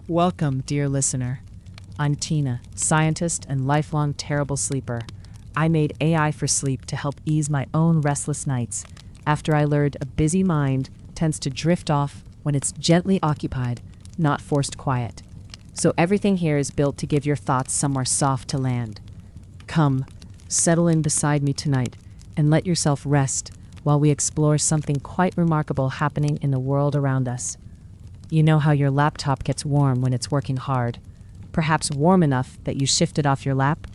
Welcome, dear listener. I'm Tina, scientist and lifelong terrible sleeper. I made AI for sleep to help ease my own restless nights after I learned a busy mind tends to drift off when it's gently occupied, not forced quiet. So everything here is built to give your thoughts somewhere soft to land. Come, settle in beside me tonight and let yourself rest while we explore something quite remarkable happening in the world around us. You know how your laptop gets warm when it's working hard, perhaps warm enough that you shift it off your lap?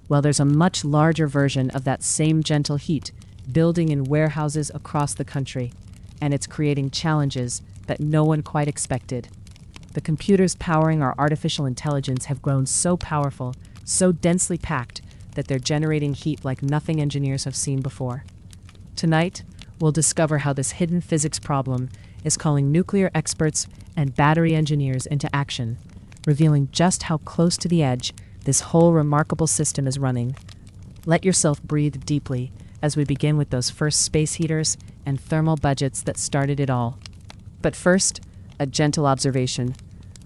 Well, there's a much larger version of that same gentle heat building in warehouses across the country, and it's creating challenges that no one quite expected. The computers powering our artificial intelligence have grown so powerful, so densely packed, that they're generating heat like nothing engineers have seen before. Tonight, we'll discover how this hidden physics problem is calling nuclear experts and battery engineers into action, revealing just how close to the edge this whole remarkable system is running. Let yourself breathe deeply as we begin with those first space heaters and thermal budgets that started it all. But first, a gentle observation.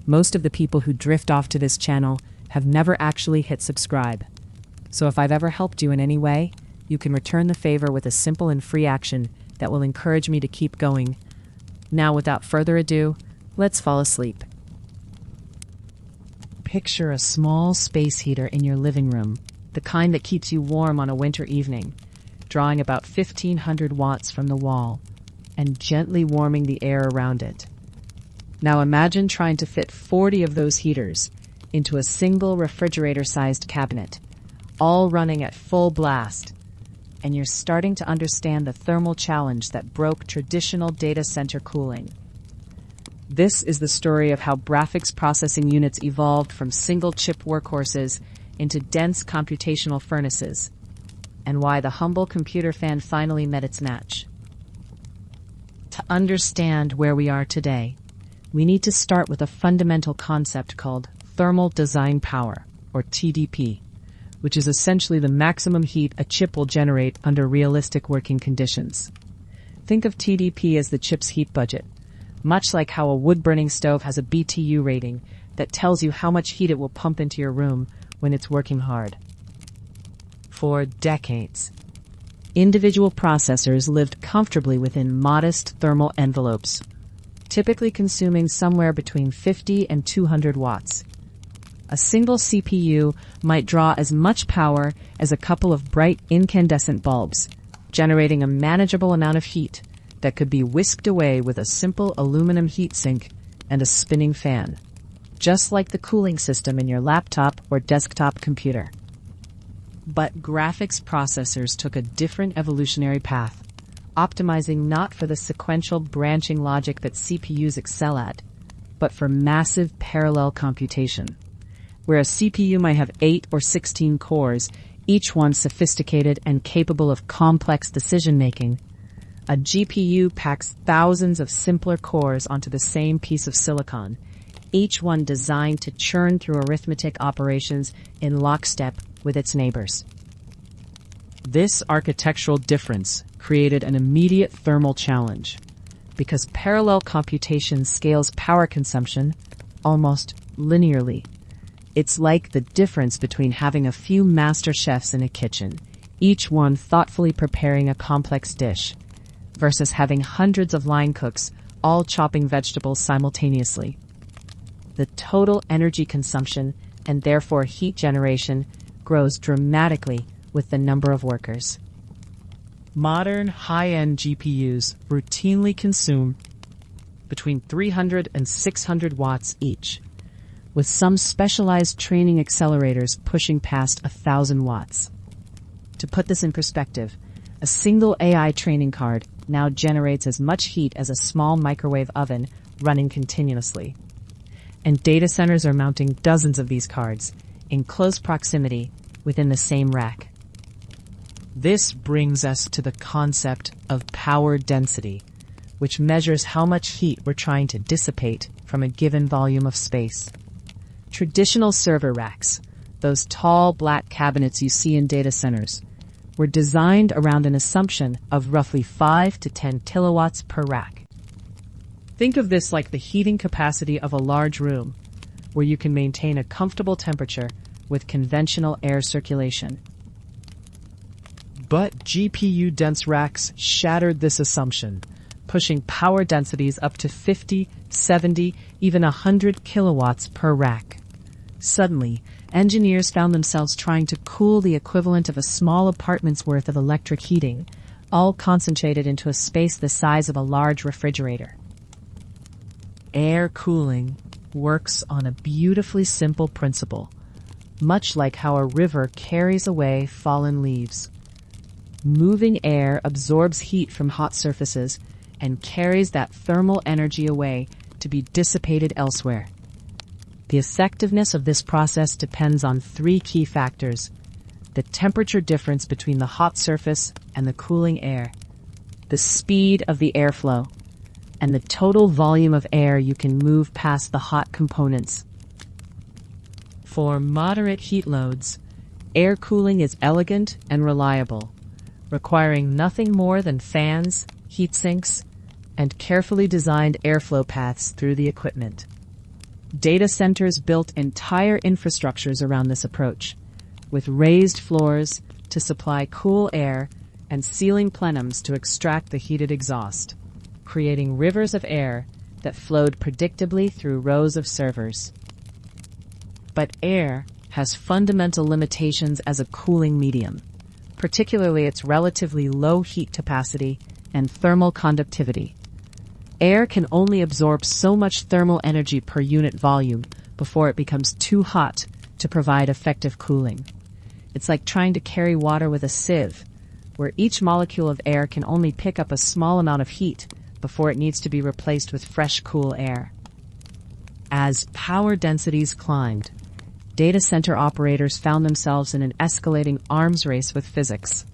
Most of the people who drift off to this channel have never actually hit subscribe. So if I've ever helped you in any way, you can return the favor with a simple and free action that will encourage me to keep going. Now, without further ado, let's fall asleep. Picture a small space heater in your living room, the kind that keeps you warm on a winter evening, drawing about 1,500 watts from the wall and gently warming the air around it. Now imagine trying to fit 40 of those heaters into a single refrigerator-sized cabinet, all running at full blast, and you're starting to understand the thermal challenge that broke traditional data center cooling. This is the story of how graphics processing units evolved from single-chip workhorses into dense computational furnaces, and why the humble computer fan finally met its match. To understand where we are today, we need to start with a fundamental concept called thermal design power, or TDP, which is essentially the maximum heat a chip will generate under realistic working conditions. Think of TDP as the chip's heat budget, much like how a wood-burning stove has a BTU rating that tells you how much heat it will pump into your room when it's working hard. For decades, individual processors lived comfortably within modest thermal envelopes, typically consuming somewhere between 50 and 200 watts. A single CPU might draw as much power as a couple of bright incandescent bulbs, generating a manageable amount of heat that could be whisked away with a simple aluminum heatsink and a spinning fan, just like the cooling system in your laptop or desktop computer. But graphics processors took a different evolutionary path, optimizing not for the sequential branching logic that CPUs excel at, but for massive parallel computation. Where a CPU might have 8 or 16 cores, each one sophisticated and capable of complex decision-making, a GPU packs thousands of simpler cores onto the same piece of silicon, each one designed to churn through arithmetic operations in lockstep with its neighbors. This architectural difference created an immediate thermal challenge, because parallel computation scales power consumption almost linearly. It's like the difference between having a few master chefs in a kitchen, each one thoughtfully preparing a complex dish, versus having hundreds of line cooks all chopping vegetables simultaneously. The total energy consumption, and therefore heat generation, grows dramatically with the number of workers. Modern high-end GPUs routinely consume between 300 and 600 watts each, with some specialized training accelerators pushing past 1,000 watts. To put this in perspective, a single AI training card now generates as much heat as a small microwave oven running continuously. And data centers are mounting dozens of these cards in close proximity within the same rack. This brings us to the concept of power density, which measures how much heat we're trying to dissipate from a given volume of space. Traditional server racks, those tall black cabinets you see in data centers, were designed around an assumption of roughly 5 to 10 kilowatts per rack. Think of this like the heating capacity of a large room, where you can maintain a comfortable temperature with conventional air circulation. But GPU-dense racks shattered this assumption, pushing power densities up to 50, 70, even 100 kilowatts per rack. Suddenly, engineers found themselves trying to cool the equivalent of a small apartment's worth of electric heating, all concentrated into a space the size of a large refrigerator. Air cooling works on a beautifully simple principle, much like how a river carries away fallen leaves. Moving air absorbs heat from hot surfaces and carries that thermal energy away to be dissipated elsewhere. The effectiveness of this process depends on three key factors: the temperature difference between the hot surface and the cooling air, the speed of the airflow, and the total volume of air you can move past the hot components. For moderate heat loads, air cooling is elegant and reliable, requiring nothing more than fans, heat sinks, and carefully designed airflow paths through the equipment. Data centers built entire infrastructures around this approach, with raised floors to supply cool air and ceiling plenums to extract the heated exhaust, creating rivers of air that flowed predictably through rows of servers. But air has fundamental limitations as a cooling medium, particularly its relatively low heat capacity and thermal conductivity. Air can only absorb so much thermal energy per unit volume before it becomes too hot to provide effective cooling. It's like trying to carry water with a sieve, where each molecule of air can only pick up a small amount of heat before it needs to be replaced with fresh, cool air. As power densities climbed, data center operators found themselves in an escalating arms race with physics.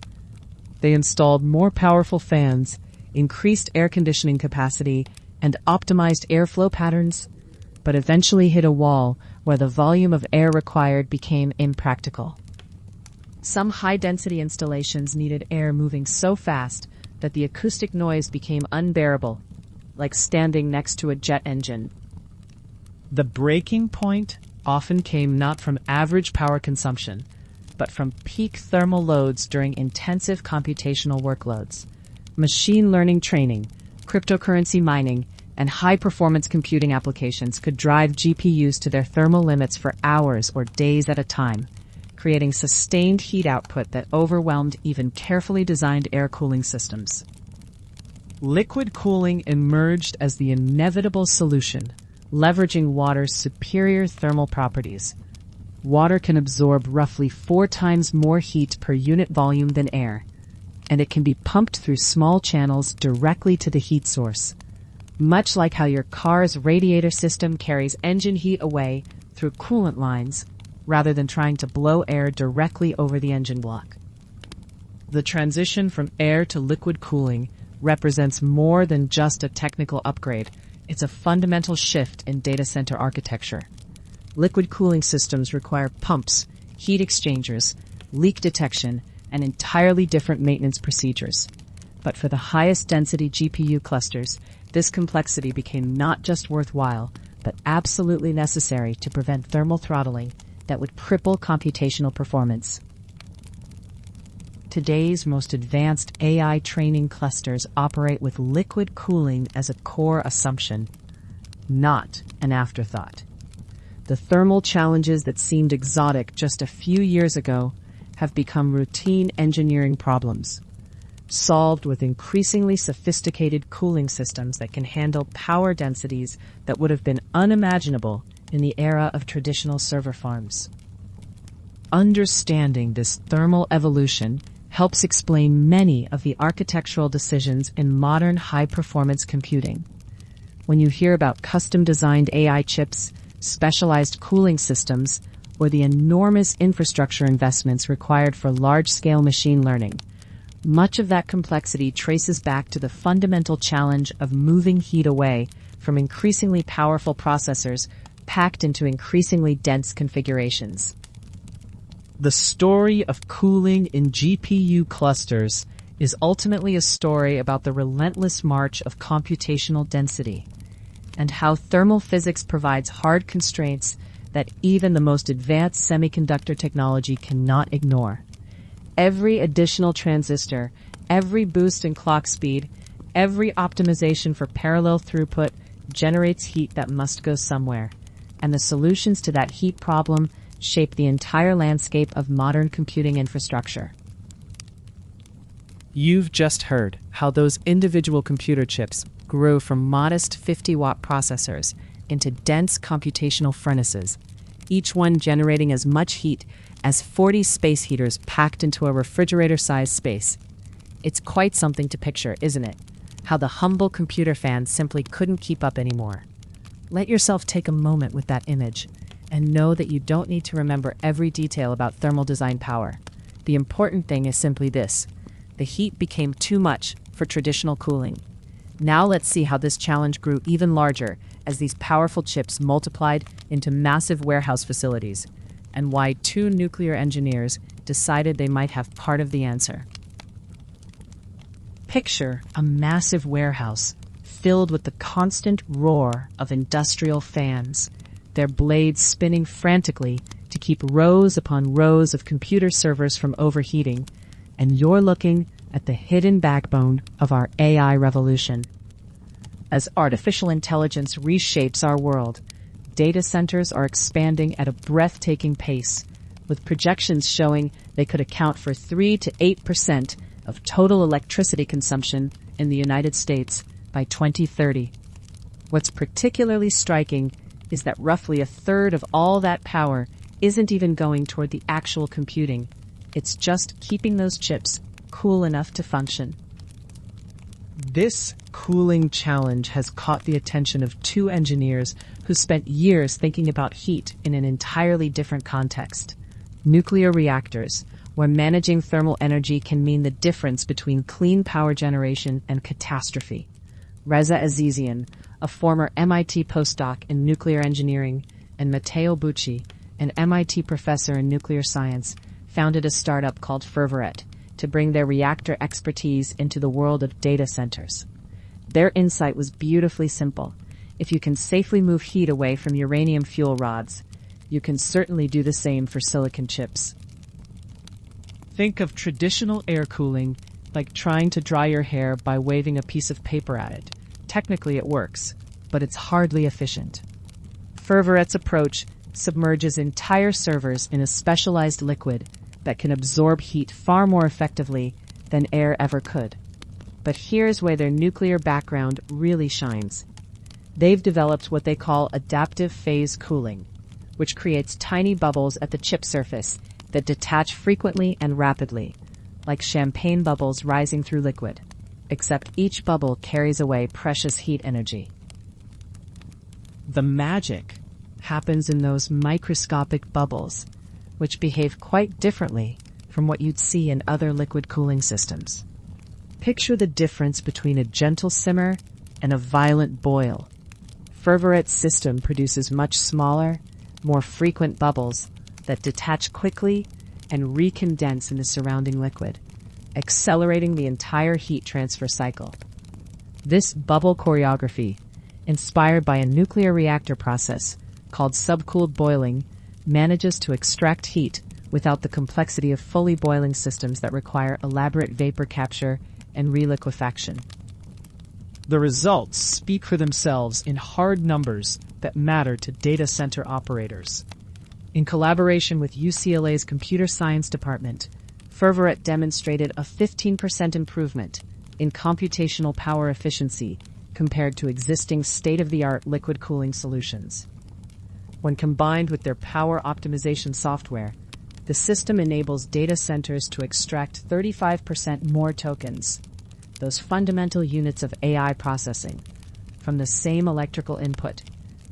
They installed more powerful fans, increased air conditioning capacity, and optimized airflow patterns, but eventually hit a wall where the volume of air required became impractical. Some high-density installations needed air moving so fast that the acoustic noise became unbearable, like standing next to a jet engine. The breaking point often came not from average power consumption, but from peak thermal loads during intensive computational workloads. Machine learning training, cryptocurrency mining, and high-performance computing applications could drive GPUs to their thermal limits for hours or days at a time, creating sustained heat output that overwhelmed even carefully designed air cooling systems. Liquid cooling emerged as the inevitable solution, leveraging water's superior thermal properties. Water can absorb roughly 4 times more heat per unit volume than air, and it can be pumped through small channels directly to the heat source, much like how your car's radiator system carries engine heat away through coolant lines rather than trying to blow air directly over the engine block. The transition from air to liquid cooling represents more than just a technical upgrade. It's a fundamental shift in data center architecture. Liquid cooling systems require pumps, heat exchangers, leak detection, and entirely different maintenance procedures. But for the highest density GPU clusters, this complexity became not just worthwhile, but absolutely necessary to prevent thermal throttling that would cripple computational performance. Today's most advanced AI training clusters operate with liquid cooling as a core assumption, not an afterthought. The thermal challenges that seemed exotic just a few years ago have become routine engineering problems, solved with increasingly sophisticated cooling systems that can handle power densities that would have been unimaginable in the era of traditional server farms. Understanding this thermal evolution helps explain many of the architectural decisions in modern high-performance computing. When you hear about custom-designed AI chips, specialized cooling systems, or the enormous infrastructure investments required for large-scale machine learning, much of that complexity traces back to the fundamental challenge of moving heat away from increasingly powerful processors packed into increasingly dense configurations. The story of cooling in GPU clusters is ultimately a story about the relentless march of computational density and how thermal physics provides hard constraints that even the most advanced semiconductor technology cannot ignore. Every additional transistor, every boost in clock speed, every optimization for parallel throughput generates heat that must go somewhere, and the solutions to that heat problem shape the entire landscape of modern computing infrastructure. You've just heard how those individual computer chips grew from modest 50-watt processors into dense computational furnaces, each one generating as much heat as 40 space heaters packed into a refrigerator-sized space. It's quite something to picture, isn't it? How the humble computer fan simply couldn't keep up anymore. Let yourself take a moment with that image and know that you don't need to remember every detail about thermal design power. The important thing is simply this: the heat became too much for traditional cooling. Now let's see how this challenge grew even larger as these powerful chips multiplied into massive warehouse facilities, and why two nuclear engineers decided they might have part of the answer. Picture a massive warehouse filled with the constant roar of industrial fans, their blades spinning frantically to keep rows upon rows of computer servers from overheating, and you're looking at the hidden backbone of our AI revolution. As artificial intelligence reshapes our world, data centers are expanding at a breathtaking pace, with projections showing they could account for 3 to 8% of total electricity consumption in the United States by 2030. What's particularly striking is that roughly a third of all that power isn't even going toward the actual computing. It's just keeping those chips cool enough to function. This cooling challenge has caught the attention of two engineers who spent years thinking about heat in an entirely different context: nuclear reactors, where managing thermal energy can mean the difference between clean power generation and catastrophe. Reza Azizian, a former MIT postdoc in nuclear engineering, and Matteo Bucci, an MIT professor in nuclear science, founded a startup called Fervoret to bring their reactor expertise into the world of data centers. Their insight was beautifully simple. If you can safely move heat away from uranium fuel rods, you can certainly do the same for silicon chips. Think of traditional air cooling like trying to dry your hair by waving a piece of paper at it. Technically it works, but it's hardly efficient. Fervoret's approach submerges entire servers in a specialized liquid that can absorb heat far more effectively than air ever could. But here's where their nuclear background really shines. They've developed what they call adaptive phase cooling, which creates tiny bubbles at the chip surface that detach frequently and rapidly, like champagne bubbles rising through liquid, except each bubble carries away precious heat energy. The magic happens in those microscopic bubbles, which behave quite differently from what you'd see in other liquid cooling systems. Picture the difference between a gentle simmer and a violent boil. Fervoret's system produces much smaller, more frequent bubbles that detach quickly and recondense in the surrounding liquid, accelerating the entire heat transfer cycle. This bubble choreography, inspired by a nuclear reactor process called subcooled boiling, manages to extract heat without the complexity of fully boiling systems that require elaborate vapor capture and reliquefaction. The results speak for themselves in hard numbers that matter to data center operators. In collaboration with UCLA's Computer Science Department, Fervoret demonstrated a 15% improvement in computational power efficiency compared to existing state-of-the-art liquid cooling solutions. When combined with their power optimization software, the system enables data centers to extract 35% more tokens, those fundamental units of AI processing, from the same electrical input,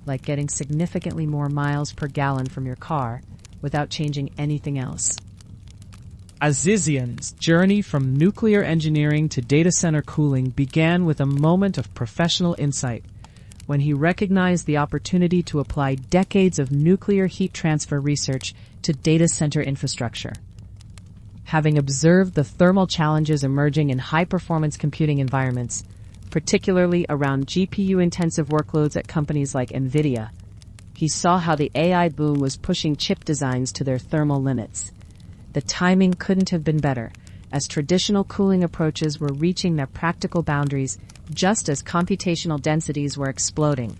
like getting significantly more miles per gallon from your car without changing anything else. Azizian's journey from nuclear engineering to data center cooling began with a moment of professional insight when he recognized the opportunity to apply decades of nuclear heat transfer research to data center infrastructure. Having observed the thermal challenges emerging in high-performance computing environments, particularly around GPU-intensive workloads at companies like NVIDIA, He saw how the AI boom was pushing chip designs to their thermal limits. The timing couldn't have been better, as traditional cooling approaches were reaching their practical boundaries just as computational densities were exploding.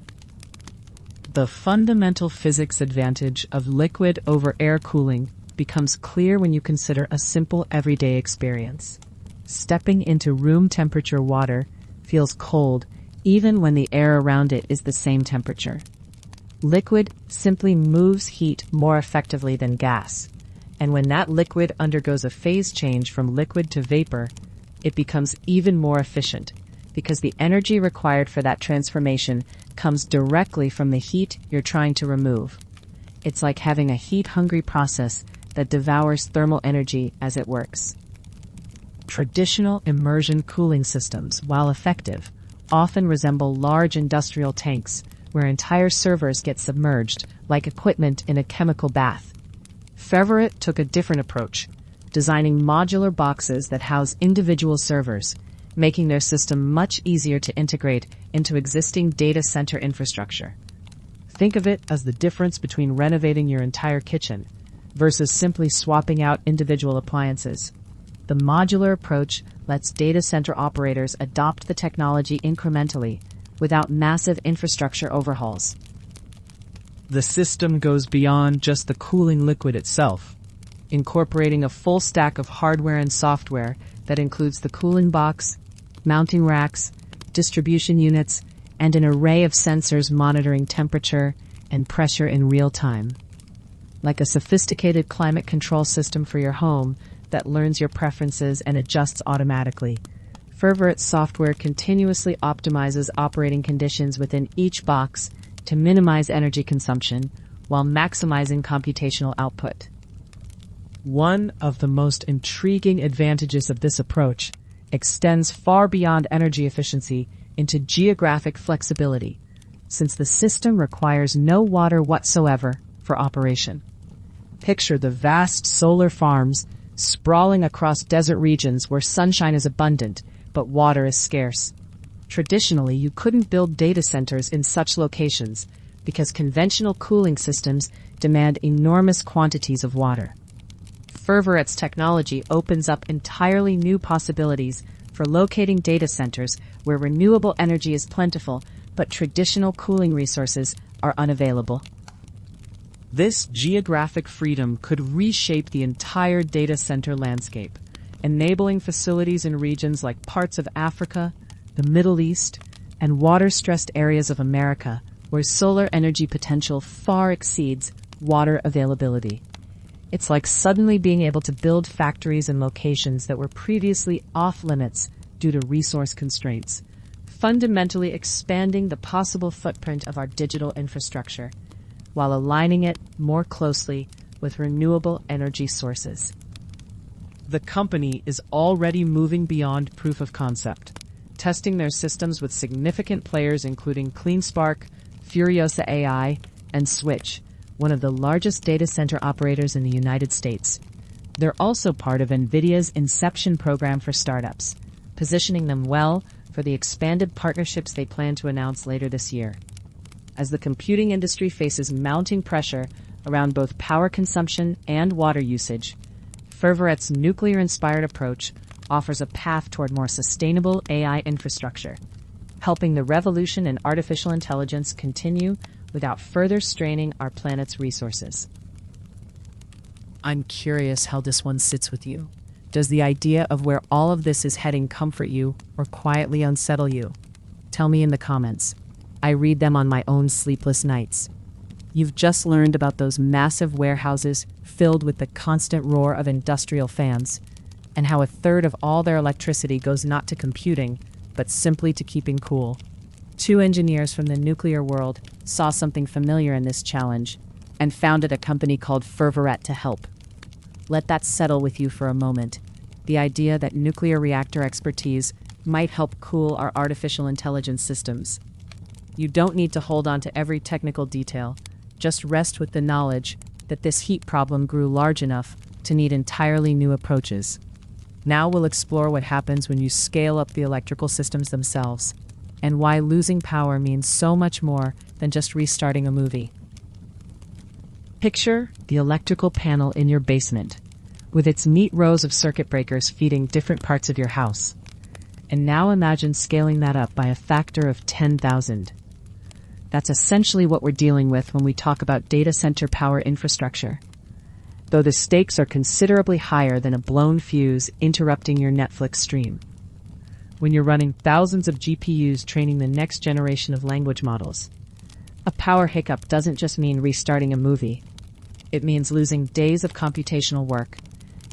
The fundamental physics advantage of liquid over air cooling becomes clear when you consider a simple everyday experience. Stepping into room temperature water feels cold even when the air around it is the same temperature. Liquid simply moves heat more effectively than gas, and when that liquid undergoes a phase change from liquid to vapor, it becomes even more efficient because the energy required for that transformation comes directly from the heat you're trying to remove. It's like having a heat-hungry process that devours thermal energy as it works. Traditional immersion cooling systems, while effective, often resemble large industrial tanks where entire servers get submerged like equipment in a chemical bath. Ferveret took a different approach, designing modular boxes that house individual servers, making their system much easier to integrate into existing data center infrastructure. Think of it as the difference between renovating your entire kitchen versus simply swapping out individual appliances. The modular approach lets data center operators adopt the technology incrementally without massive infrastructure overhauls. The system goes beyond just the cooling liquid itself, Incorporating a full stack of hardware and software that includes the cooling box, mounting racks, distribution units, and an array of sensors monitoring temperature and pressure in real time. Like a sophisticated climate control system for your home that learns your preferences and adjusts automatically, Ferveret's software continuously optimizes operating conditions within each box to minimize energy consumption while maximizing computational output. One of the most intriguing advantages of this approach extends far beyond energy efficiency into geographic flexibility, since the system requires no water whatsoever for operation. Picture the vast solar farms sprawling across desert regions where sunshine is abundant but water is scarce. Traditionally, you couldn't build data centers in such locations because conventional cooling systems demand enormous quantities of water. Ferveret's technology opens up entirely new possibilities for locating data centers where renewable energy is plentiful but traditional cooling resources are unavailable. This geographic freedom could reshape the entire data center landscape, enabling facilities in regions like parts of Africa, the Middle East, and water-stressed areas of America where solar energy potential far exceeds water availability. It's like suddenly being able to build factories in locations that were previously off-limits due to resource constraints, fundamentally expanding the possible footprint of our digital infrastructure, while aligning it more closely with renewable energy sources. The company is already moving beyond proof of concept, testing their systems with significant players including CleanSpark, Furiosa AI, and Switch, one of the largest data center operators in the United States. They're also part of NVIDIA's Inception program for startups, positioning them well for the expanded partnerships they plan to announce later this year. As the computing industry faces mounting pressure around both power consumption and water usage, Ferveret's nuclear-inspired approach offers a path toward more sustainable AI infrastructure, helping the revolution in artificial intelligence continue without further straining our planet's resources. I'm curious how this one sits with you. Does the idea of where all of this is heading comfort you or quietly unsettle you? Tell me in the comments. I read them on my own sleepless nights. You've just learned about those massive warehouses filled with the constant roar of industrial fans, and how a third of all their electricity goes not to computing, but simply to keeping cool. Two engineers from the nuclear world saw something familiar in this challenge and founded a company called Ferveret to help. Let that settle with you for a moment. The idea that nuclear reactor expertise might help cool our artificial intelligence systems. You don't need to hold on to every technical detail. Just rest with the knowledge that this heat problem grew large enough to need entirely new approaches. Now we'll explore what happens when you scale up the electrical systems themselves, and why losing power means so much more than just restarting a movie. Picture the electrical panel in your basement, with its neat rows of circuit breakers feeding different parts of your house. And now imagine scaling that up by a factor of 10,000. That's essentially what we're dealing with when we talk about data center power infrastructure. Though the stakes are considerably higher than a blown fuse interrupting your Netflix stream. When you're running thousands of GPUs training the next generation of language models, a power hiccup doesn't just mean restarting a movie. It means losing days of computational work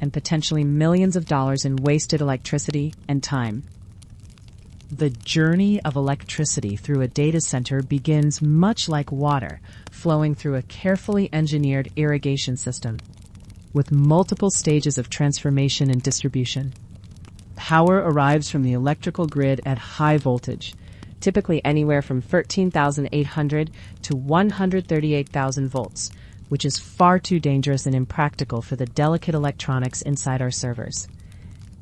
and potentially millions of dollars in wasted electricity and time. The journey of electricity through a data center begins much like water flowing through a carefully engineered irrigation system, with multiple stages of transformation and distribution. Power arrives from the electrical grid at high voltage, typically anywhere from 13,800 to 138,000 volts, which is far too dangerous and impractical for the delicate electronics inside our servers.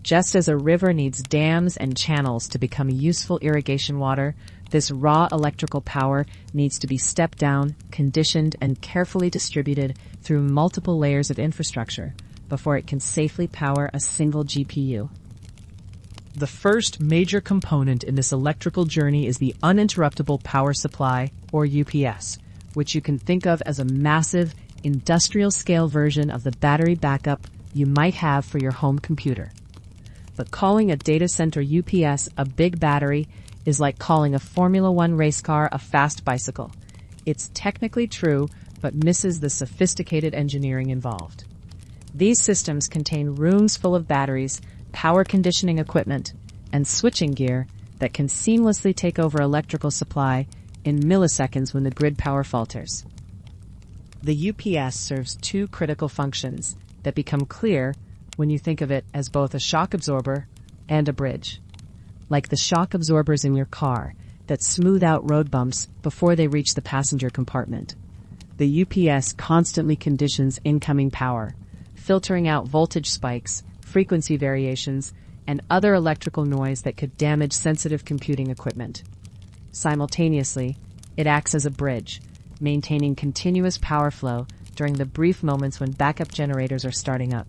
Just as a river needs dams and channels to become useful irrigation water, this raw electrical power needs to be stepped down, conditioned, and carefully distributed through multiple layers of infrastructure before it can safely power a single GPU. The first major component in this electrical journey is the uninterruptible power supply, or UPS, which you can think of as a massive, industrial-scale version of the battery backup you might have for your home computer. But calling a data center UPS a big battery is like calling a Formula One race car a fast bicycle. It's technically true, but misses the sophisticated engineering involved. These systems contain rooms full of batteries, power conditioning equipment, and switching gear that can seamlessly take over electrical supply in milliseconds when the grid power falters. The UPS serves two critical functions that become clear when you think of it as both a shock absorber and a bridge. Like the shock absorbers in your car that smooth out road bumps before they reach the passenger compartment. The UPS constantly conditions incoming power, filtering out voltage spikes, frequency variations, and other electrical noise that could damage sensitive computing equipment. Simultaneously, it acts as a bridge, maintaining continuous power flow during the brief moments when backup generators are starting up,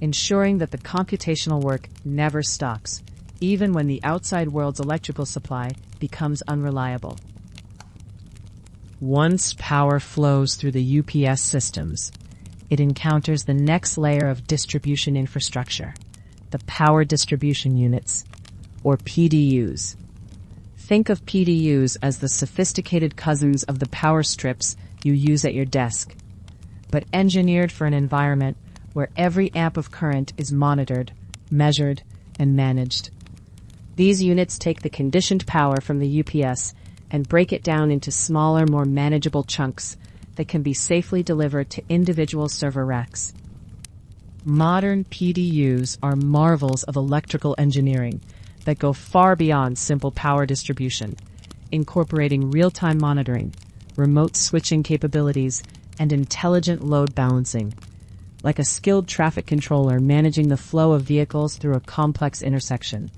ensuring that the computational work never stops, even when the outside world's electrical supply becomes unreliable. Once power flows through the UPS systems, it encounters the next layer of distribution infrastructure, the power distribution units, or PDUs. Think of PDUs as the sophisticated cousins of the power strips you use at your desk, but engineered for an environment where every amp of current is monitored, measured, and managed. These units take the conditioned power from the UPS and break it down into smaller, more manageable chunks that can be safely delivered to individual server racks. Modern PDUs are marvels of electrical engineering that go far beyond simple power distribution, incorporating real-time monitoring, remote switching capabilities, and intelligent load balancing. Like a skilled traffic controller managing the flow of vehicles through a complex intersection,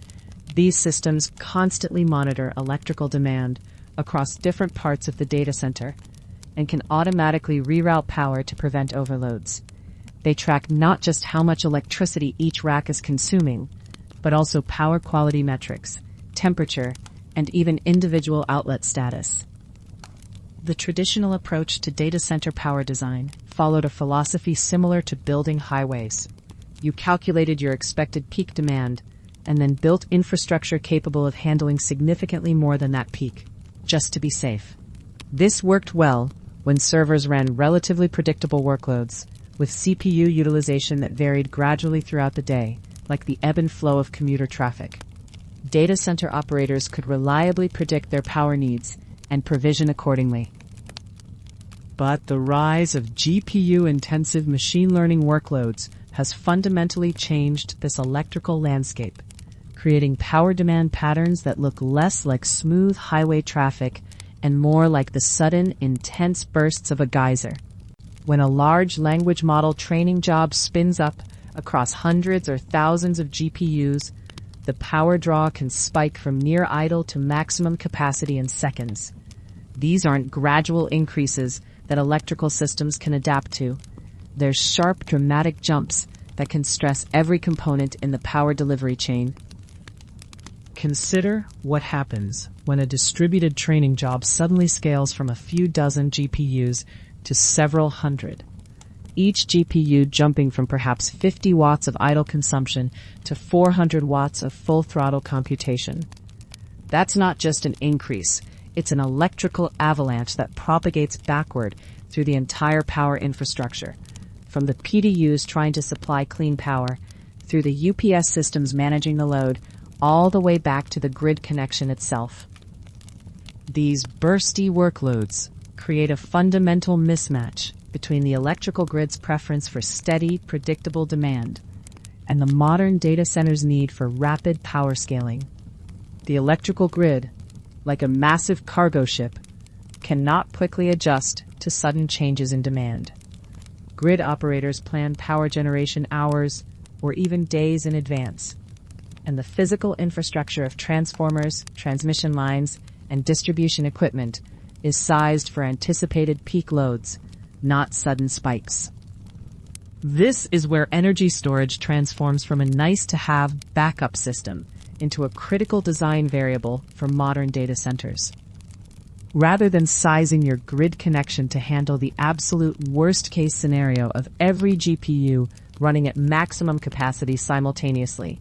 these systems constantly monitor electrical demand across different parts of the data center and can automatically reroute power to prevent overloads. They track not just how much electricity each rack is consuming, but also power quality metrics, temperature, and even individual outlet status. The traditional approach to data center power design followed a philosophy similar to building highways. You calculated your expected peak demand and then built infrastructure capable of handling significantly more than that peak, just to be safe. This worked well when servers ran relatively predictable workloads, with CPU utilization that varied gradually throughout the day, like the ebb and flow of commuter traffic. Data center operators could reliably predict their power needs and provision accordingly. But the rise of GPU-intensive machine learning workloads has fundamentally changed this electrical landscape, creating power demand patterns that look less like smooth highway traffic and more like the sudden, intense bursts of a geyser. When a large language model training job spins up across hundreds or thousands of GPUs, the power draw can spike from near idle to maximum capacity in seconds. These aren't gradual increases, that electrical systems can adapt to. There's sharp, dramatic jumps that can stress every component in the power delivery chain. Consider what happens when a distributed training job suddenly scales from a few dozen GPUs to several hundred. Each GPU jumping from perhaps 50 watts of idle consumption to 400 watts of full throttle computation. That's not just an increase, it's an electrical avalanche that propagates backward through the entire power infrastructure, from the PDUs trying to supply clean power, through the UPS systems managing the load, all the way back to the grid connection itself. These bursty workloads create a fundamental mismatch between the electrical grid's preference for steady, predictable demand and the modern data center's need for rapid power scaling. The electrical grid, like a massive cargo ship, cannot quickly adjust to sudden changes in demand. Grid operators plan power generation hours or even days in advance, and the physical infrastructure of transformers, transmission lines, and distribution equipment is sized for anticipated peak loads, not sudden spikes. This is where energy storage transforms from a nice-to-have backup system into a critical design variable for modern data centers. Rather than sizing your grid connection to handle the absolute worst-case scenario of every GPU running at maximum capacity simultaneously,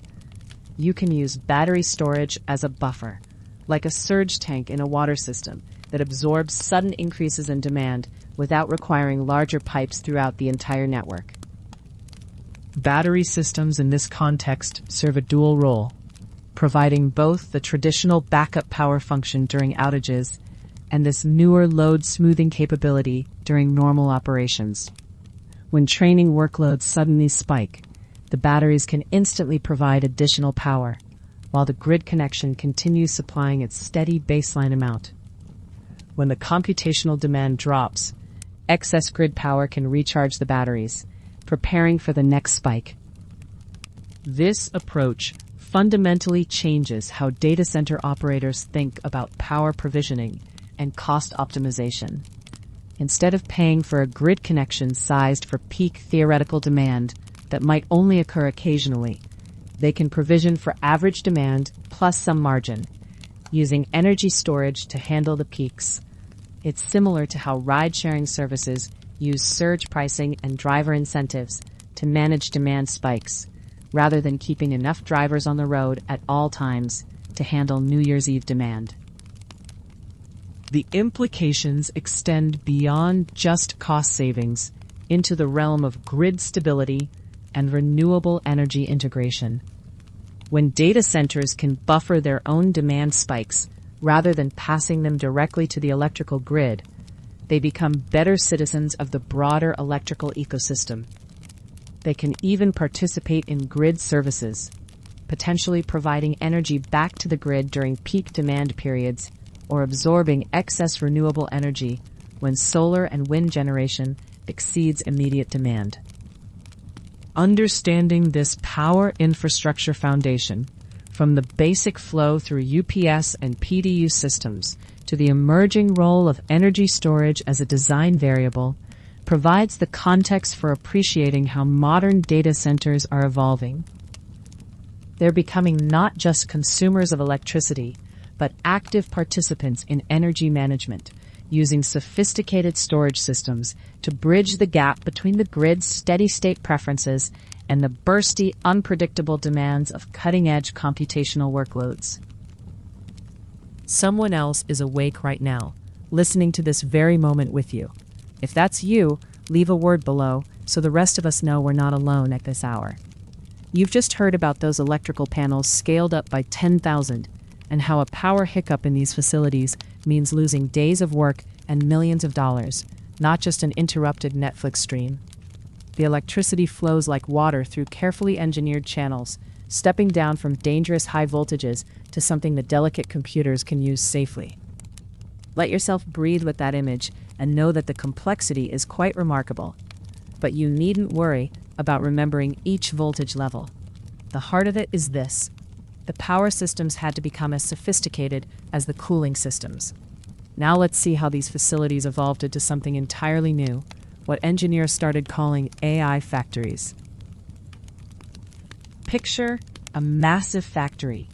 you can use battery storage as a buffer, like a surge tank in a water system that absorbs sudden increases in demand without requiring larger pipes throughout the entire network. Battery systems in this context serve a dual role, providing both the traditional backup power function during outages and this newer load smoothing capability during normal operations. When training workloads suddenly spike, the batteries can instantly provide additional power, while the grid connection continues supplying its steady baseline amount. When the computational demand drops, excess grid power can recharge the batteries, preparing for the next spike. This approach fundamentally changes how data center operators think about power provisioning and cost optimization. Instead of paying for a grid connection sized for peak theoretical demand that might only occur occasionally, they can provision for average demand plus some margin, using energy storage to handle the peaks. It's similar to how ride-sharing services use surge pricing and driver incentives to manage demand spikes, rather than keeping enough drivers on the road at all times to handle New Year's Eve demand. The implications extend beyond just cost savings into the realm of grid stability and renewable energy integration. When data centers can buffer their own demand spikes rather than passing them directly to the electrical grid, they become better citizens of the broader electrical ecosystem. They can even participate in grid services, potentially providing energy back to the grid during peak demand periods or absorbing excess renewable energy when solar and wind generation exceeds immediate demand. Understanding this power infrastructure foundation, from the basic flow through UPS and PDU systems to the emerging role of energy storage as a design variable, provides the context for appreciating how modern data centers are evolving. They're becoming not just consumers of electricity, but active participants in energy management, using sophisticated storage systems to bridge the gap between the grid's steady-state preferences and the bursty, unpredictable demands of cutting-edge computational workloads. Someone else is awake right now, listening to this very moment with you. If that's you, leave a word below so the rest of us know we're not alone at this hour. You've just heard about those electrical panels scaled up by 10,000 and how a power hiccup in these facilities means losing days of work and millions of dollars, not just an interrupted Netflix stream. The electricity flows like water through carefully engineered channels, stepping down from dangerous high voltages to something the delicate computers can use safely. Let yourself breathe with that image and know that the complexity is quite remarkable. But you needn't worry about remembering each voltage level. The heart of it is this: the power systems had to become as sophisticated as the cooling systems. Now let's see how these facilities evolved into something entirely new, what engineers started calling AI factories. Picture a massive factory,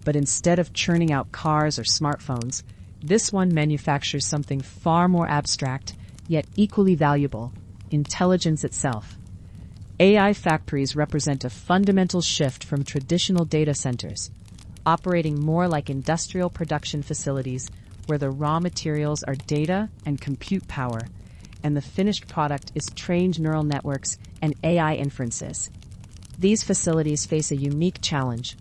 but instead of churning out cars or smartphones, this one manufactures something far more abstract, yet equally valuable: intelligence itself. AI factories represent a fundamental shift from traditional data centers, operating more like industrial production facilities where the raw materials are data and compute power, and the finished product is trained neural networks and AI inferences. These facilities face a unique challenge.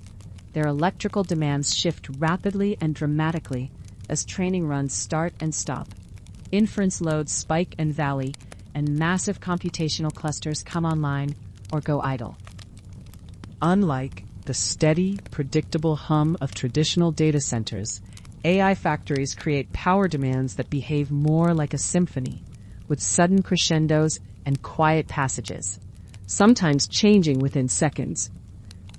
Their electrical demands shift rapidly and dramatically as training runs start and stop. Inference loads spike and valley, and massive computational clusters come online or go idle. Unlike the steady, predictable hum of traditional data centers, AI factories create power demands that behave more like a symphony, with sudden crescendos and quiet passages, sometimes changing within seconds.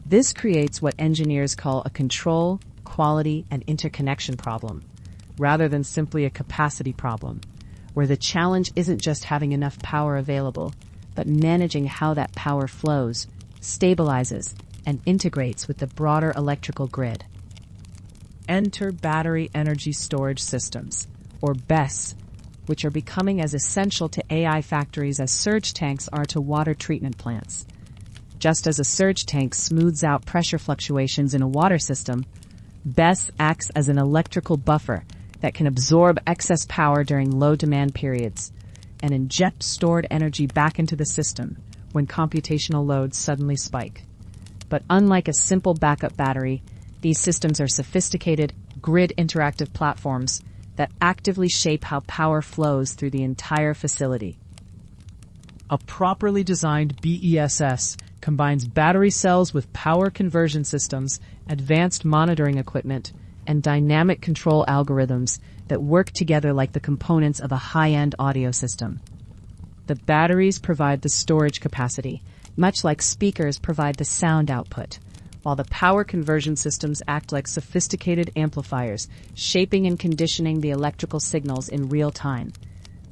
This creates what engineers call a control, quality, and interconnection problem, rather than simply a capacity problem, where the challenge isn't just having enough power available, but managing how that power flows, stabilizes, and integrates with the broader electrical grid. Enter battery energy storage systems, or BESS, which are becoming as essential to AI factories as surge tanks are to water treatment plants. Just as a surge tank smooths out pressure fluctuations in a water system, BESS acts as an electrical buffer that can absorb excess power during low-demand periods and inject stored energy back into the system when computational loads suddenly spike. But unlike a simple backup battery, these systems are sophisticated, grid-interactive platforms that actively shape how power flows through the entire facility. A properly designed BESS combines battery cells with power conversion systems, advanced monitoring equipment, and dynamic control algorithms that work together like the components of a high-end audio system. The batteries provide the storage capacity, much like speakers provide the sound output, while the power conversion systems act like sophisticated amplifiers, shaping and conditioning the electrical signals in real time.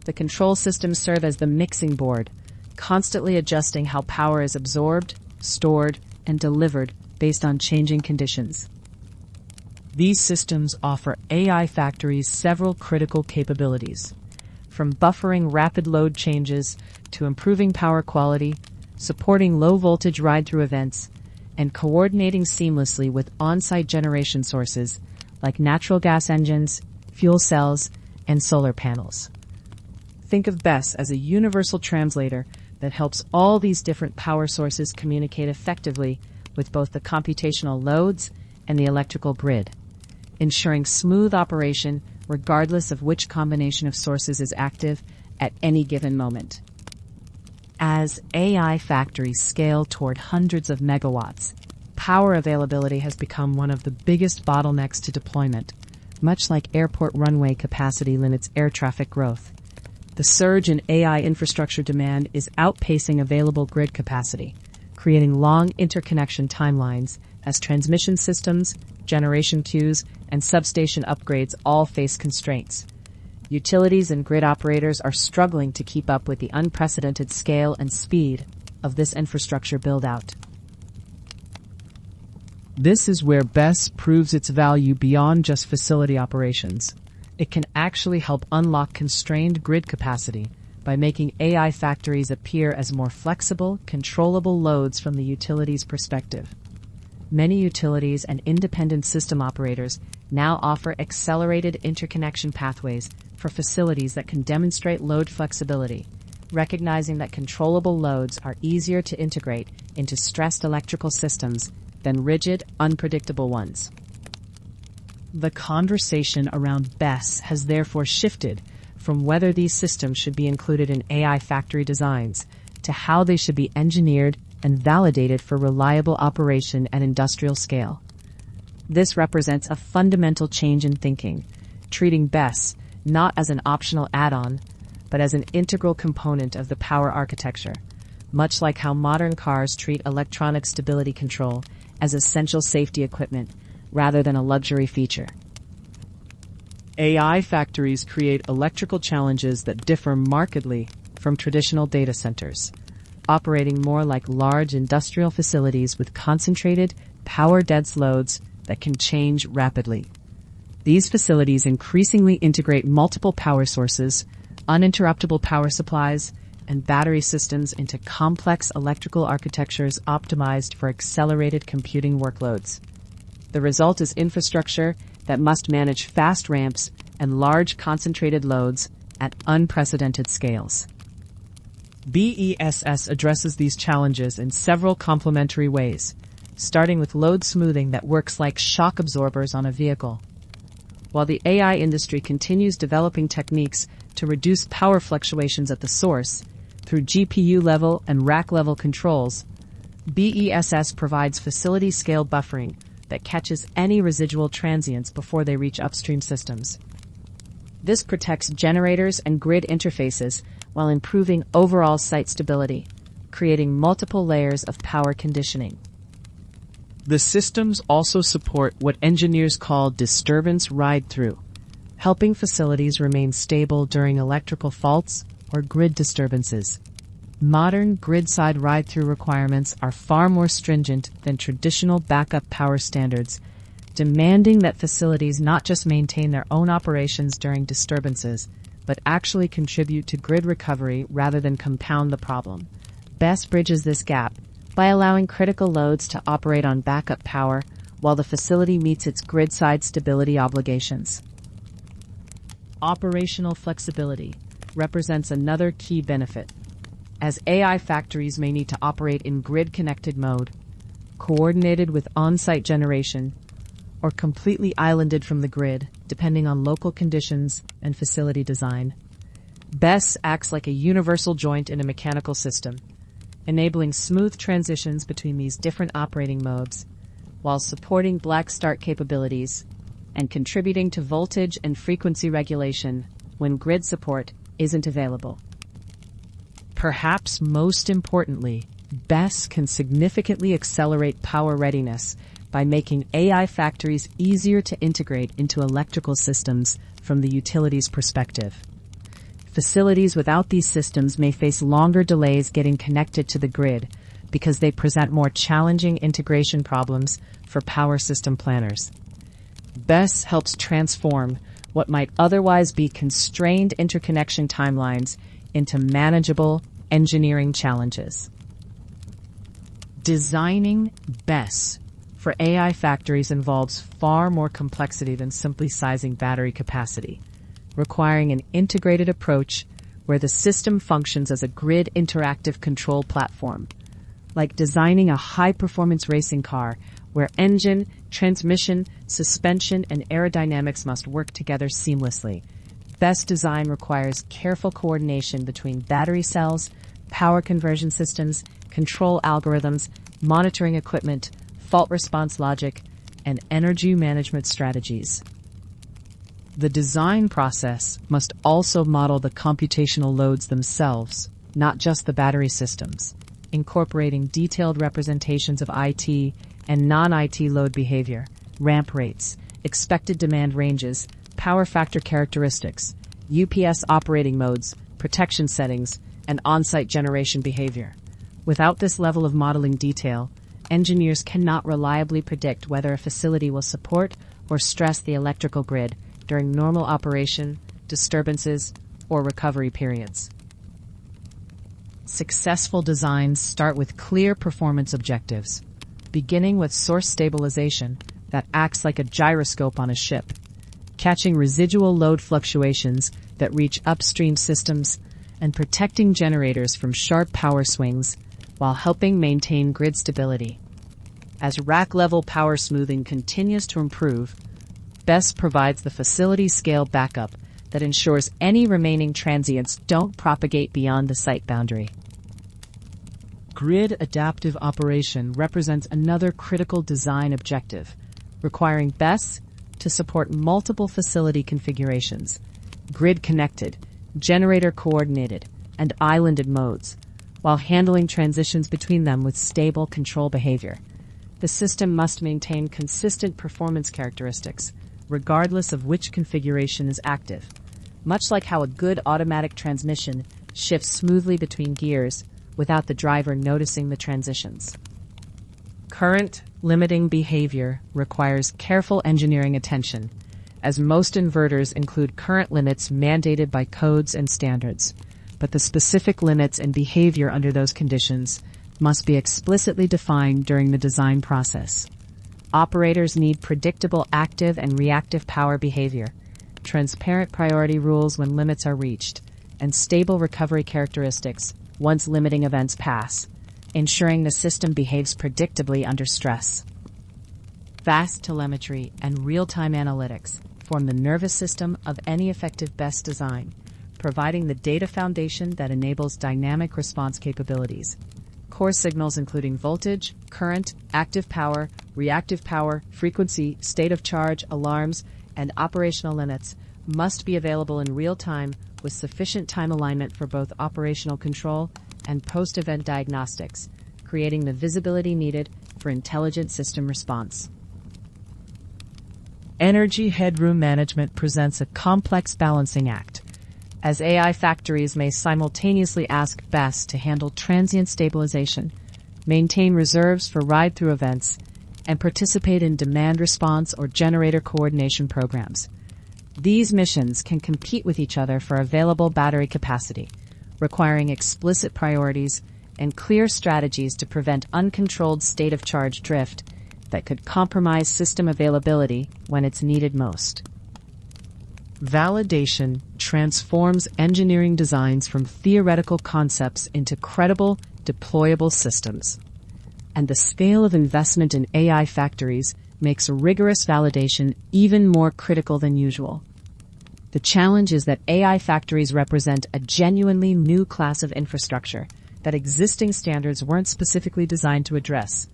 The control systems serve as the mixing board, constantly adjusting how power is absorbed, stored, and delivered based on changing conditions. These systems offer AI factories several critical capabilities, from buffering rapid load changes to improving power quality, supporting low-voltage ride-through events, and coordinating seamlessly with on-site generation sources like natural gas engines, fuel cells, and solar panels. Think of BESS as a universal translator that helps all these different power sources communicate effectively with both the computational loads and the electrical grid, ensuring smooth operation regardless of which combination of sources is active at any given moment. As AI factories scale toward hundreds of megawatts, power availability has become one of the biggest bottlenecks to deployment, much like airport runway capacity limits air traffic growth. The surge in AI infrastructure demand is outpacing available grid capacity, creating long interconnection timelines as transmission systems, generation queues, and substation upgrades all face constraints. Utilities and grid operators are struggling to keep up with the unprecedented scale and speed of this infrastructure build-out. This is where BESS proves its value beyond just facility operations. It can actually help unlock constrained grid capacity by making AI factories appear as more flexible, controllable loads from the utility's perspective. Many utilities and independent system operators now offer accelerated interconnection pathways for facilities that can demonstrate load flexibility, recognizing that controllable loads are easier to integrate into stressed electrical systems than rigid, unpredictable ones. The conversation around BESS has therefore shifted from whether these systems should be included in AI factory designs to how they should be engineered and validated for reliable operation at industrial scale. This represents a fundamental change in thinking, treating BESS not as an optional add-on, but as an integral component of the power architecture, much like how modern cars treat electronic stability control as essential safety equipment rather than a luxury feature. AI factories create electrical challenges that differ markedly from traditional data centers, operating more like large industrial facilities with concentrated, power-dense loads that can change rapidly. These facilities increasingly integrate multiple power sources, uninterruptible power supplies, and battery systems into complex electrical architectures optimized for accelerated computing workloads. The result is infrastructure that must manage fast ramps and large concentrated loads at unprecedented scales. BESS addresses these challenges in several complementary ways, starting with load smoothing that works like shock absorbers on a vehicle. While the AI industry continues developing techniques to reduce power fluctuations at the source through GPU-level and rack-level controls, BESS provides facility-scale buffering that catches any residual transients before they reach upstream systems. This protects generators and grid interfaces while improving overall site stability, creating multiple layers of power conditioning. The systems also support what engineers call disturbance ride-through, helping facilities remain stable during electrical faults or grid disturbances. Modern grid-side ride-through requirements are far more stringent than traditional backup power standards, demanding that facilities not just maintain their own operations during disturbances, but actually contribute to grid recovery rather than compound the problem. BESS bridges this gap by allowing critical loads to operate on backup power while the facility meets its grid-side stability obligations. Operational flexibility represents another key benefit, as AI factories may need to operate in grid-connected mode, coordinated with on-site generation, or completely islanded from the grid, depending on local conditions and facility design. BESS acts like a universal joint in a mechanical system, enabling smooth transitions between these different operating modes, while supporting black start capabilities and contributing to voltage and frequency regulation when grid support isn't available. Perhaps most importantly, BESS can significantly accelerate power readiness by making AI factories easier to integrate into electrical systems from the utility's perspective. Facilities without these systems may face longer delays getting connected to the grid because they present more challenging integration problems for power system planners. BESS helps transform what might otherwise be constrained interconnection timelines into manageable engineering challenges. Designing BESS for AI factories involves far more complexity than simply sizing battery capacity, requiring an integrated approach where the system functions as a grid interactive control platform, like designing a high-performance racing car where engine, transmission, suspension, and aerodynamics must work together seamlessly. BESS design requires careful coordination between battery cells, power conversion systems, control algorithms, monitoring equipment, fault response logic, and energy management strategies. The design process must also model the computational loads themselves, not just the battery systems, incorporating detailed representations of IT and non-IT load behavior, ramp rates, expected demand ranges, power factor characteristics, UPS operating modes, protection settings, and on-site generation behavior. Without this level of modeling detail, engineers cannot reliably predict whether a facility will support or stress the electrical grid during normal operation, disturbances, or recovery periods. Successful designs start with clear performance objectives, beginning with source stabilization that acts like a gyroscope on a ship, catching residual load fluctuations that reach upstream systems, and protecting generators from sharp power swings while helping maintain grid stability. As rack-level power smoothing continues to improve, BESS provides the facility-scale backup that ensures any remaining transients don't propagate beyond the site boundary. Grid adaptive operation represents another critical design objective, requiring BESS to support multiple facility configurations, grid-connected, generator-coordinated, and islanded modes, while handling transitions between them with stable control behavior. The system must maintain consistent performance characteristics, regardless of which configuration is active, much like how a good automatic transmission shifts smoothly between gears without the driver noticing the transitions. Current limiting behavior requires careful engineering attention, as most inverters include current limits mandated by codes and standards, but the specific limits and behavior under those conditions must be explicitly defined during the design process. Operators need predictable active and reactive power behavior, transparent priority rules when limits are reached, and stable recovery characteristics once limiting events pass, ensuring the system behaves predictably under stress. Vast telemetry and real-time analytics form the nervous system of any effective BESS design, providing the data foundation that enables dynamic response capabilities. Core signals including voltage, current, active power, reactive power, frequency, state of charge, alarms, and operational limits must be available in real time with sufficient time alignment for both operational control and post-event diagnostics, creating the visibility needed for intelligent system response. Energy headroom management presents a complex balancing act, as AI factories may simultaneously ask BESS to handle transient stabilization, maintain reserves for ride-through events, and participate in demand response or generator coordination programs. These missions can compete with each other for available battery capacity, requiring explicit priorities and clear strategies to prevent uncontrolled state of charge drift that could compromise system availability when it's needed most. Validation transforms engineering designs from theoretical concepts into credible, deployable systems. And the scale of investment in AI factories makes rigorous validation even more critical than usual. The challenge is that AI factories represent a genuinely new class of infrastructure that existing standards weren't specifically designed to address,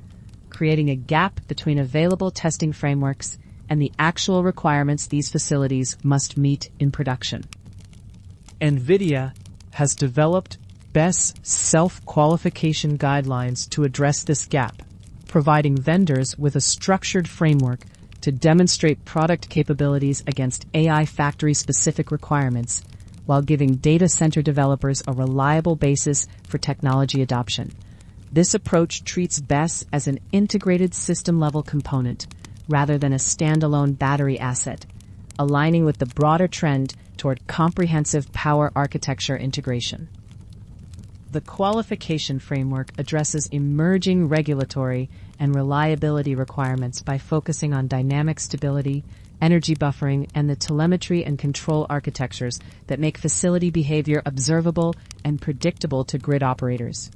creating a gap between available testing frameworks and the actual requirements these facilities must meet in production. NVIDIA has developed BESS self-qualification guidelines to address this gap, providing vendors with a structured framework to demonstrate product capabilities against AI factory-specific requirements, while giving data center developers a reliable basis for technology adoption. This approach treats BESS as an integrated system-level component rather than a standalone battery asset, aligning with the broader trend toward comprehensive power architecture integration. The qualification framework addresses emerging regulatory and reliability requirements by focusing on dynamic stability, energy buffering, and the telemetry and control architectures that make facility behavior observable and predictable to grid operators.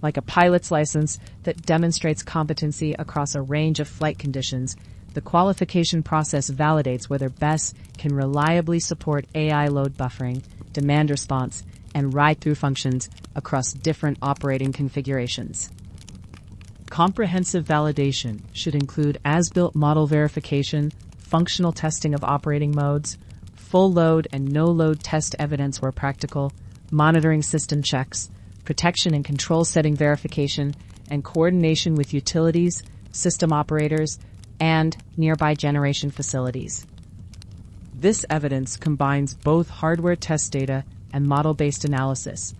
Like a pilot's license that demonstrates competency across a range of flight conditions, the qualification process validates whether BESS can reliably support AI load buffering, demand response, and ride-through functions across different operating configurations. Comprehensive validation should include as-built model verification, functional testing of operating modes, full load and no-load test evidence where practical, monitoring system checks, protection and control setting verification, and coordination with utilities, system operators, and nearby generation facilities. This evidence combines both hardware test data and model-based analysis,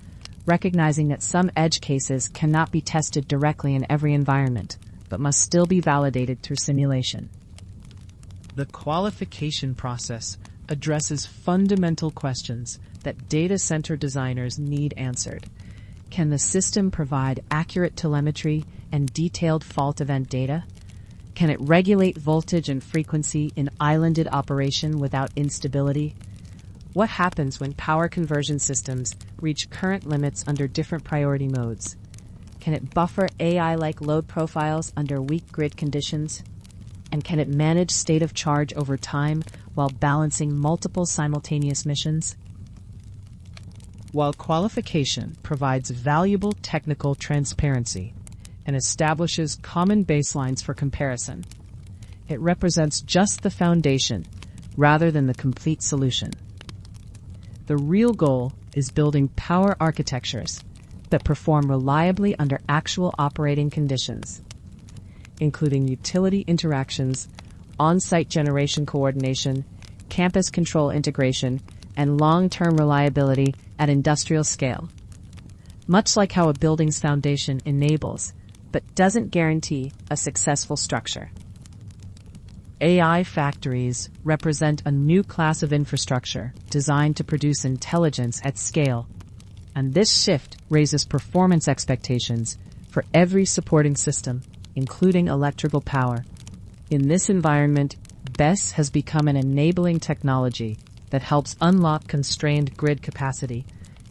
recognizing that some edge cases cannot be tested directly in every environment, but must still be validated through simulation. The qualification process addresses fundamental questions that data center designers need answered. Can the system provide accurate telemetry and detailed fault event data? Can it regulate voltage and frequency in islanded operation without instability? What happens when power conversion systems reach current limits under different priority modes? Can it buffer AI-like load profiles under weak grid conditions? And can it manage state of charge over time while balancing multiple simultaneous missions? While qualification provides valuable technical transparency and establishes common baselines for comparison, it represents just the foundation rather than the complete solution. The real goal is building power architectures that perform reliably under actual operating conditions, including utility interactions, on-site generation coordination, campus control integration, and long-term reliability at industrial scale. Much like how a building's foundation enables, but doesn't guarantee, a successful structure. AI factories represent a new class of infrastructure designed to produce intelligence at scale, and this shift raises performance expectations for every supporting system, including electrical power. In this environment, BESS has become an enabling technology that helps unlock constrained grid capacity,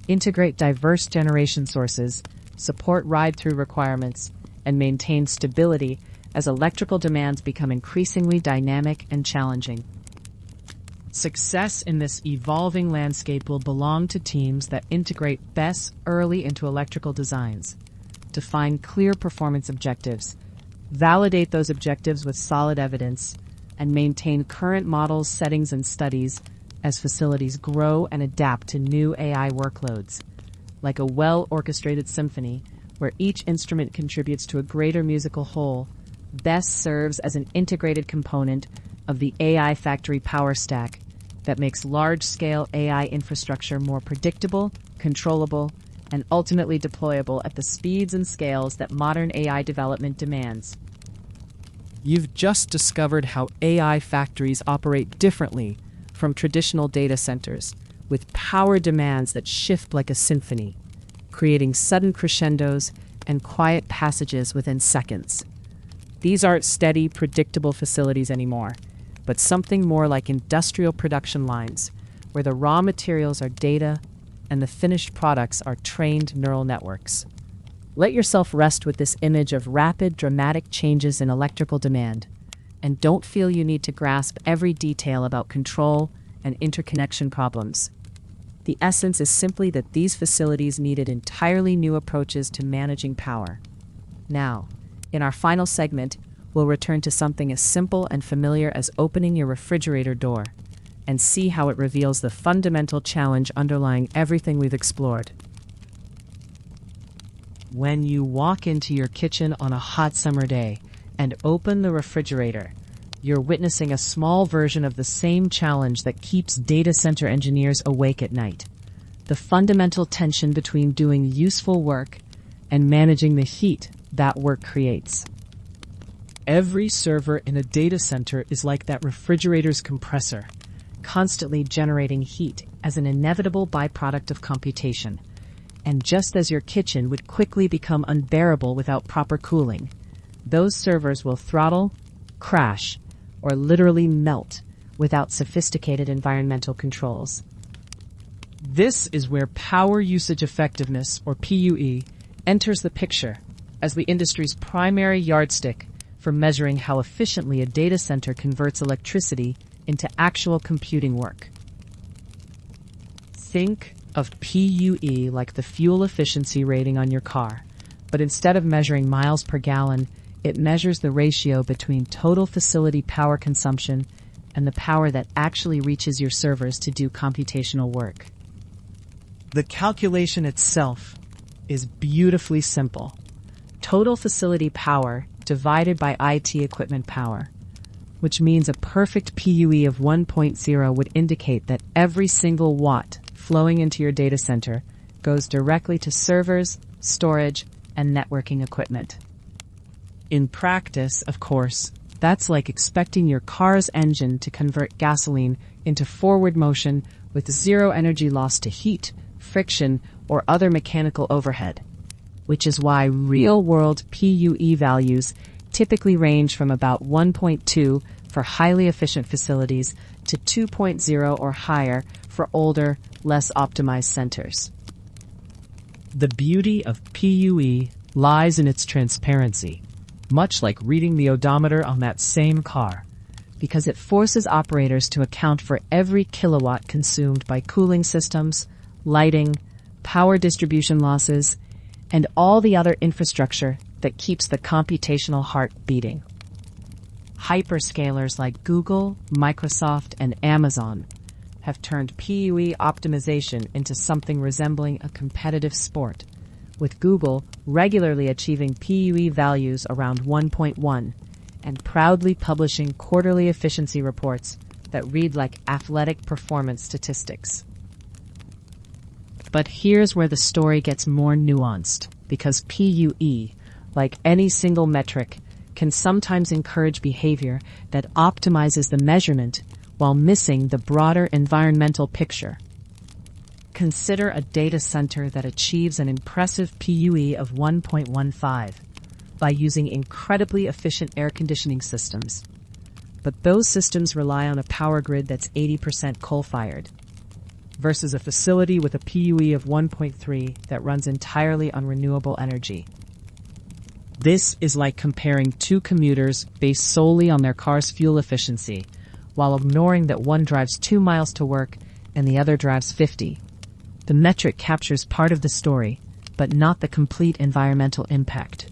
integrate diverse generation sources, support ride-through requirements, and maintain stability as electrical demands become increasingly dynamic and challenging. Success in this evolving landscape will belong to teams that integrate BESS early into electrical designs, define clear performance objectives, validate those objectives with solid evidence, and maintain current models, settings, and studies as facilities grow and adapt to new AI workloads. Like a well-orchestrated symphony, where each instrument contributes to a greater musical whole, BESS serves as an integrated component of the AI factory power stack that makes large-scale AI infrastructure more predictable, controllable, and ultimately deployable at the speeds and scales that modern AI development demands. You've just discovered how AI factories operate differently from traditional data centers, with power demands that shift like a symphony, creating sudden crescendos and quiet passages within seconds. These aren't steady, predictable facilities anymore, but something more like industrial production lines, where the raw materials are data and the finished products are trained neural networks. Let yourself rest with this image of rapid, dramatic changes in electrical demand, and don't feel you need to grasp every detail about control and interconnection problems. The essence is simply that these facilities needed entirely new approaches to managing power. Now, in our final segment, we'll return to something as simple and familiar as opening your refrigerator door and see how it reveals the fundamental challenge underlying everything we've explored. When you walk into your kitchen on a hot summer day and open the refrigerator, you're witnessing a small version of the same challenge that keeps data center engineers awake at night: the fundamental tension between doing useful work and managing the heat that work creates. Every server in a data center is like that refrigerator's compressor, constantly generating heat as an inevitable byproduct of computation. And just as your kitchen would quickly become unbearable without proper cooling, those servers will throttle, crash, or literally melt without sophisticated environmental controls. This is where power usage effectiveness, or PUE, enters the picture as the industry's primary yardstick for measuring how efficiently a data center converts electricity into actual computing work. Think of PUE like the fuel efficiency rating on your car, but instead of measuring miles per gallon, it measures the ratio between total facility power consumption and the power that actually reaches your servers to do computational work. The calculation itself is beautifully simple. Total facility power divided by IT equipment power, which means a perfect PUE of 1.0 would indicate that every single watt flowing into your data center goes directly to servers, storage, and networking equipment. In practice, of course, that's like expecting your car's engine to convert gasoline into forward motion with zero energy loss to heat, friction, or other mechanical overhead, which is why real-world PUE values typically range from about 1.2 for highly efficient facilities to 2.0 or higher for older, less optimized centers. The beauty of PUE lies in its transparency, much like reading the odometer on that same car, because it forces operators to account for every kilowatt consumed by cooling systems, lighting, power distribution losses, and all the other infrastructure that keeps the computational heart beating. Hyperscalers like Google, Microsoft, and Amazon have turned PUE optimization into something resembling a competitive sport, with Google regularly achieving PUE values around 1.1, and proudly publishing quarterly efficiency reports that read like athletic performance statistics. But here's where the story gets more nuanced, because PUE, like any single metric, can sometimes encourage behavior that optimizes the measurement while missing the broader environmental picture. Consider a data center that achieves an impressive PUE of 1.15 by using incredibly efficient air conditioning systems. But those systems rely on a power grid that's 80% coal-fired, versus a facility with a PUE of 1.3 that runs entirely on renewable energy. This is like comparing two commuters based solely on their car's fuel efficiency, while ignoring that one drives 2 miles to work and the other drives 50. The metric captures part of the story, but not the complete environmental impact.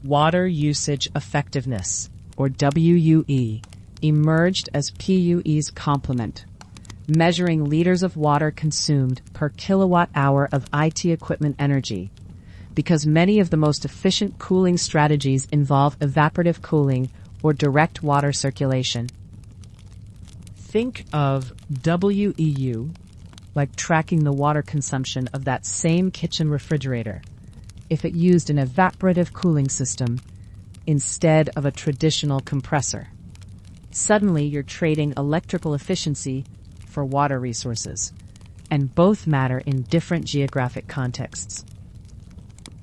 Water usage effectiveness, or WUE, emerged as PUE's complement, measuring liters of water consumed per kilowatt-hour of IT equipment energy, because many of the most efficient cooling strategies involve evaporative cooling or direct water circulation. Think of WEU like tracking the water consumption of that same kitchen refrigerator if it used an evaporative cooling system instead of a traditional compressor. Suddenly, you're trading electrical efficiency for water resources, and both matter in different geographic contexts.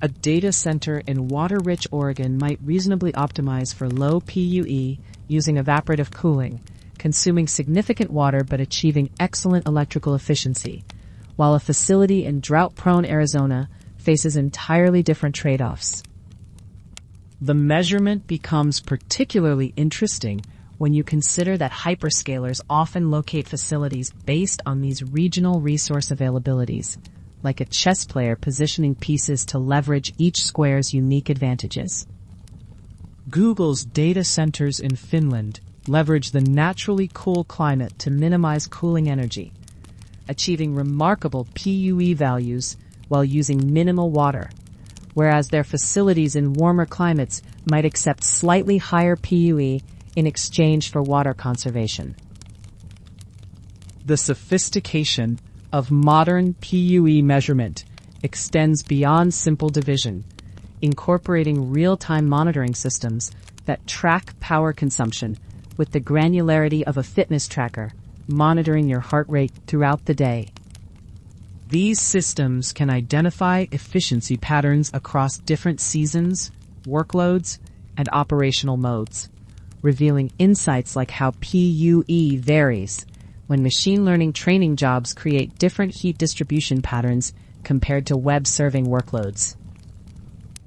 A data center in water-rich Oregon might reasonably optimize for low PUE using evaporative cooling, consuming significant water but achieving excellent electrical efficiency, while a facility in drought-prone Arizona faces entirely different trade-offs. The measurement becomes particularly interesting when you consider that hyperscalers often locate facilities based on these regional resource availabilities, like a chess player positioning pieces to leverage each square's unique advantages. Google's data centers in Finland leverage the naturally cool climate to minimize cooling energy, achieving remarkable PUE values while using minimal water, whereas their facilities in warmer climates might accept slightly higher PUE in exchange for water conservation. The sophistication of modern PUE measurement extends beyond simple division, incorporating real-time monitoring systems that track power consumption with the granularity of a fitness tracker, monitoring your heart rate throughout the day. These systems can identify efficiency patterns across different seasons, workloads, and operational modes, revealing insights like how PUE varies when machine learning training jobs create different heat distribution patterns compared to web serving workloads.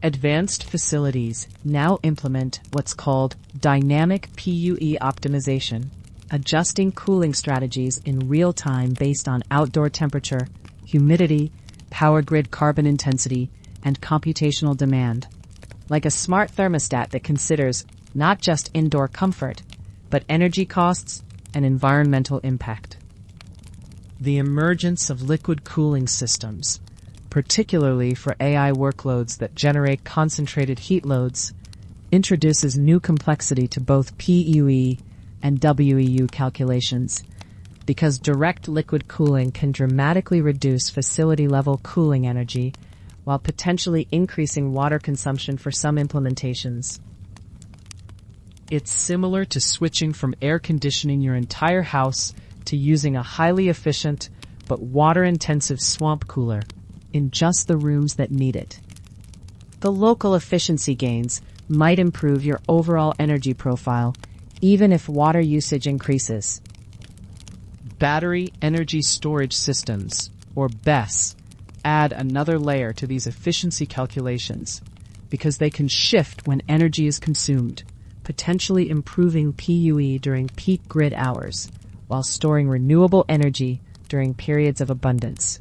Advanced facilities now implement what's called dynamic PUE optimization, adjusting cooling strategies in real time based on outdoor temperature, humidity, power grid carbon intensity, and computational demand, like a smart thermostat that considers not just indoor comfort, but energy costs and environmental impact. The emergence of liquid cooling systems, particularly for AI workloads that generate concentrated heat loads, introduces new complexity to both PUE and WEU calculations, because direct liquid cooling can dramatically reduce facility-level cooling energy while potentially increasing water consumption for some implementations. It's similar to switching from air conditioning your entire house to using a highly efficient but water-intensive swamp cooler in just the rooms that need it. The local efficiency gains might improve your overall energy profile, even if water usage increases. Battery energy storage systems, or BESS, add another layer to these efficiency calculations because they can shift when energy is consumed, potentially improving PUE during peak grid hours, while storing renewable energy during periods of abundance.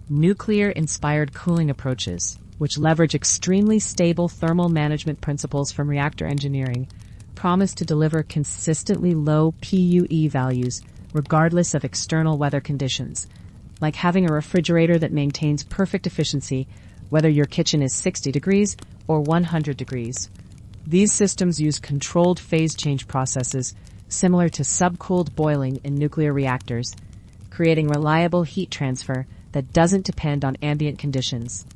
Nuclear-inspired cooling approaches, which leverage extremely stable thermal management principles from reactor engineering, promise to deliver consistently low PUE values regardless of external weather conditions, like having a refrigerator that maintains perfect efficiency whether your kitchen is 60 degrees or 100 degrees. These systems use controlled phase change processes similar to subcooled boiling in nuclear reactors, creating reliable heat transfer that doesn't depend on ambient conditions.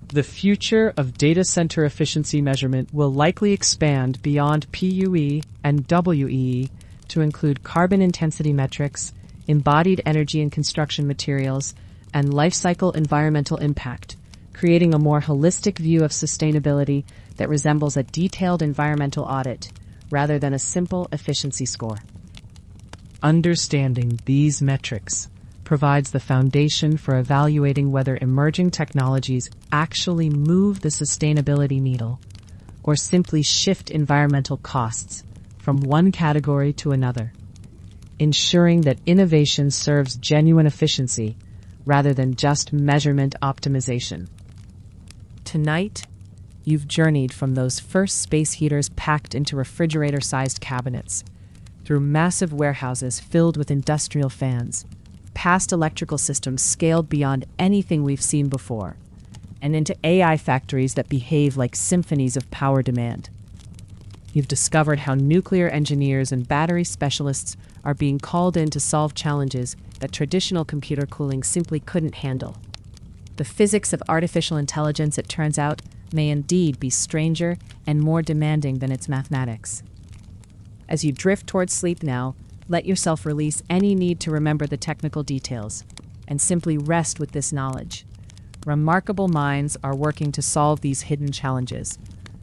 The future of data center efficiency measurement will likely expand beyond PUE and WEE to include carbon intensity metrics, embodied energy and construction materials, and life cycle environmental impact, creating a more holistic view of sustainability that resembles a detailed environmental audit rather than a simple efficiency score. Understanding these metrics provides the foundation for evaluating whether emerging technologies actually move the sustainability needle or simply shift environmental costs from one category to another, ensuring that innovation serves genuine efficiency rather than just measurement optimization. Tonight, you've journeyed from those first space heaters packed into refrigerator-sized cabinets, through massive warehouses filled with industrial fans, past electrical systems scaled beyond anything we've seen before, and into AI factories that behave like symphonies of power demand. You've discovered how nuclear engineers and battery specialists are being called in to solve challenges that traditional computer cooling simply couldn't handle. The physics of artificial intelligence, it turns out, may indeed be stranger and more demanding than its mathematics. As you drift towards sleep now, let yourself release any need to remember the technical details and simply rest with this knowledge. Remarkable minds are working to solve these hidden challenges,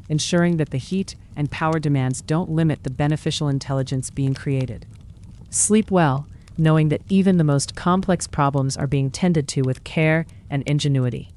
ensuring that the heat and power demands don't limit the beneficial intelligence being created. Sleep well, knowing that even the most complex problems are being tended to with care and ingenuity.